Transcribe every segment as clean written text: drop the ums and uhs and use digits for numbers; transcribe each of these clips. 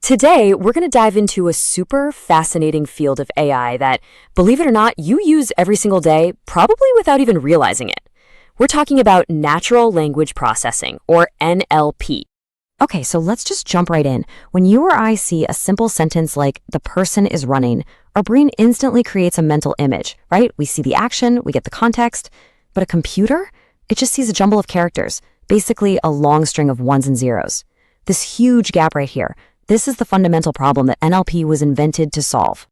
Today, we're going to dive into a super fascinating field of AI that, believe it or not, you use every single day, probably without even realizing it. We're talking about natural language processing, or NLP. Okay, so let's just jump right in. When you or I see a simple sentence like, the person is running, our brain instantly creates a mental image, right? We see the action, we get the context. But a computer? It just sees a jumble of characters, basically a long string of ones and zeros. This huge gap right here. This is the fundamental problem that NLP was invented to solve.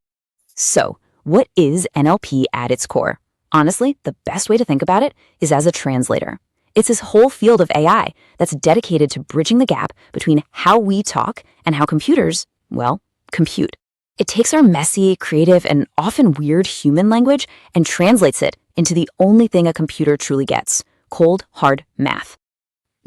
So, what is NLP at its core? Honestly, the best way to think about it is as a translator. It's this whole field of AI that's dedicated to bridging the gap between how we talk and how computers, well, compute. It takes our messy, creative, and often weird human language and translates it into the only thing a computer truly gets: cold, hard math.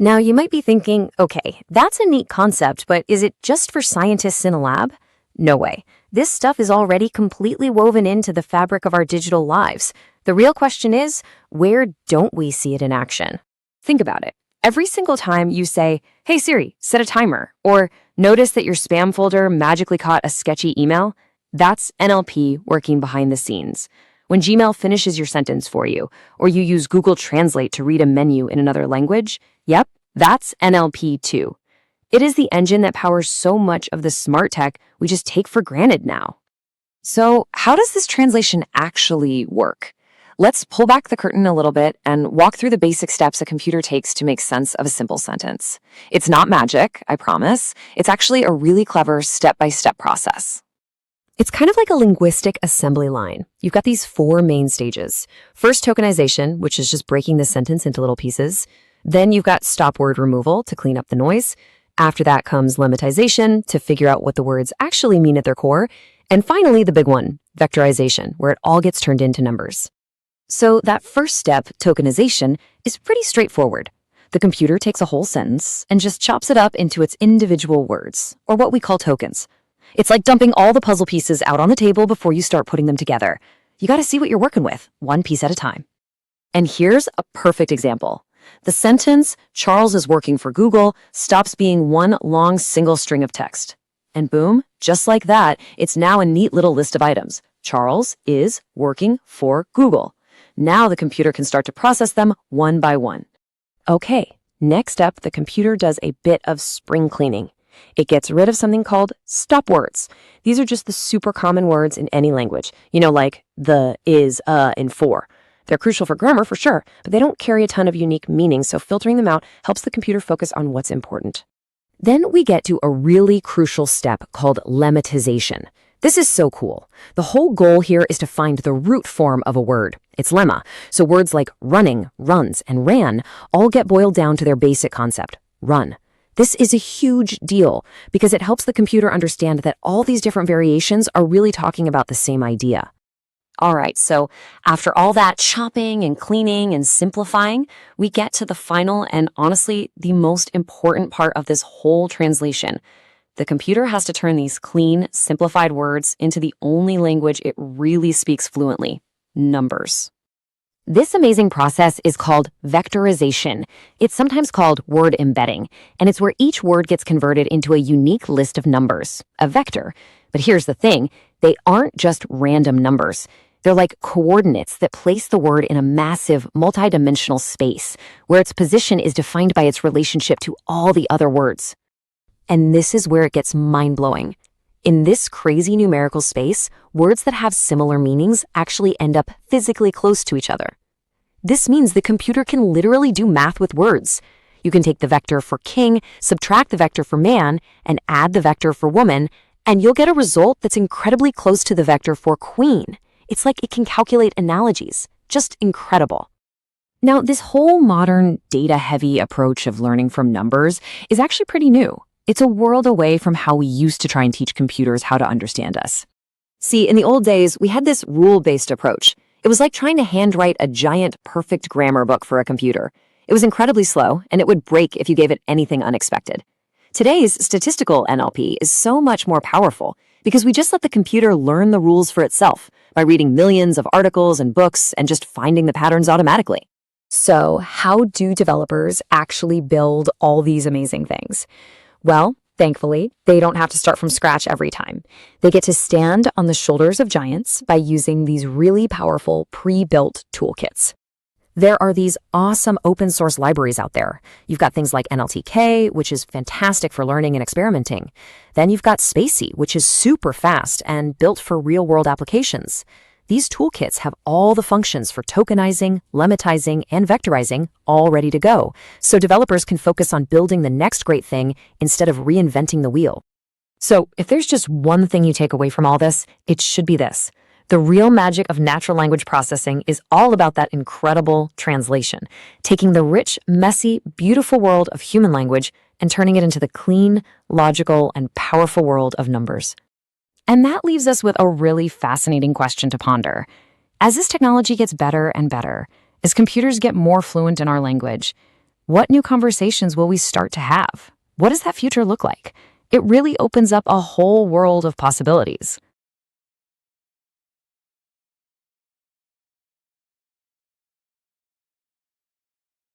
Now, you might be thinking, okay, that's a neat concept, but is it just for scientists in a lab? No way. This stuff is already completely woven into the fabric of our digital lives. The real question is, where don't we see it in action? Think about it. Every single time you say, "Hey Siri, set a timer," or notice that your spam folder magically caught a sketchy email, that's NLP working behind the scenes. When Gmail finishes your sentence for you, or you use Google Translate to read a menu in another language, yep, that's NLP too. It is the engine that powers so much of the smart tech we just take for granted now. So how does this translation actually work? Let's pull back the curtain a little bit and walk through the basic steps a computer takes to make sense of a simple sentence. It's not magic, I promise. It's actually a really clever step-by-step process. It's kind of like a linguistic assembly line. You've got these four main stages. First, tokenization, which is just breaking the sentence into little pieces. Then you've got stop word removal to clean up the noise. After that comes lemmatization to figure out what the words actually mean at their core. And finally, the big one, vectorization, where it all gets turned into numbers. So that first step, tokenization, is pretty straightforward. The computer takes a whole sentence and just chops it up into its individual words, or what we call tokens. It's like dumping all the puzzle pieces out on the table before you start putting them together. You gotta see what you're working with, one piece at a time. And here's a perfect example. The sentence, "Charles is working for Google," stops being one long single string of text. And boom, just like that, it's now a neat little list of items. Charles is working for Google. Now the computer can start to process them one by one. Okay, next up, the computer does a bit of spring cleaning. It gets rid of something called stop words. These are just the super common words in any language. Like the, is, and for. They're crucial for grammar for sure, but they don't carry a ton of unique meaning, so filtering them out helps the computer focus on what's important. Then we get to a really crucial step called lemmatization. This is so cool. The whole goal here is to find the root form of a word. It's lemma. So words like running, runs, and ran all get boiled down to their basic concept, run. This is a huge deal because it helps the computer understand that all these different variations are really talking about the same idea. All right, so after all that chopping and cleaning and simplifying, we get to the final and honestly the most important part of this whole translation. The computer has to turn these clean, simplified words into the only language it really speaks fluently: numbers. This amazing process is called vectorization. It's sometimes called word embedding, and it's where each word gets converted into a unique list of numbers, a vector. But here's the thing, they aren't just random numbers. They're like coordinates that place the word in a massive, multidimensional space, where its position is defined by its relationship to all the other words. And this is where it gets mind-blowing. In this crazy numerical space, words that have similar meanings actually end up physically close to each other. This means the computer can literally do math with words. You can take the vector for king, subtract the vector for man, and add the vector for woman, and you'll get a result that's incredibly close to the vector for queen. It's like it can calculate analogies. Just incredible. Now, this whole modern data-heavy approach of learning from numbers is actually pretty new. It's a world away from how we used to try and teach computers how to understand us. See, in the old days, we had this rule-based approach. It was like trying to handwrite a giant, perfect grammar book for a computer. It was incredibly slow, and it would break if you gave it anything unexpected. Today's statistical NLP is so much more powerful because we just let the computer learn the rules for itself by reading millions of articles and books and just finding the patterns automatically. So, how do developers actually build all these amazing things? Well, Thankfully, they don't have to start from scratch every time. They get to stand on the shoulders of giants by using these really powerful pre-built toolkits. There are these awesome open source libraries out there. You've got things like NLTK, which is fantastic for learning and experimenting. Then you've got Spacey, which is super fast and built for real-world applications. These toolkits have all the functions for tokenizing, lemmatizing, and vectorizing all ready to go, so developers can focus on building the next great thing instead of reinventing the wheel. So if there's just one thing you take away from all this, it should be this. The real magic of natural language processing is all about that incredible translation, taking the rich, messy, beautiful world of human language and turning it into the clean, logical, and powerful world of numbers. And that leaves us with a really fascinating question to ponder. As this technology gets better and better, as computers get more fluent in our language, what new conversations will we start to have? What does that future look like? It really opens up a whole world of possibilities.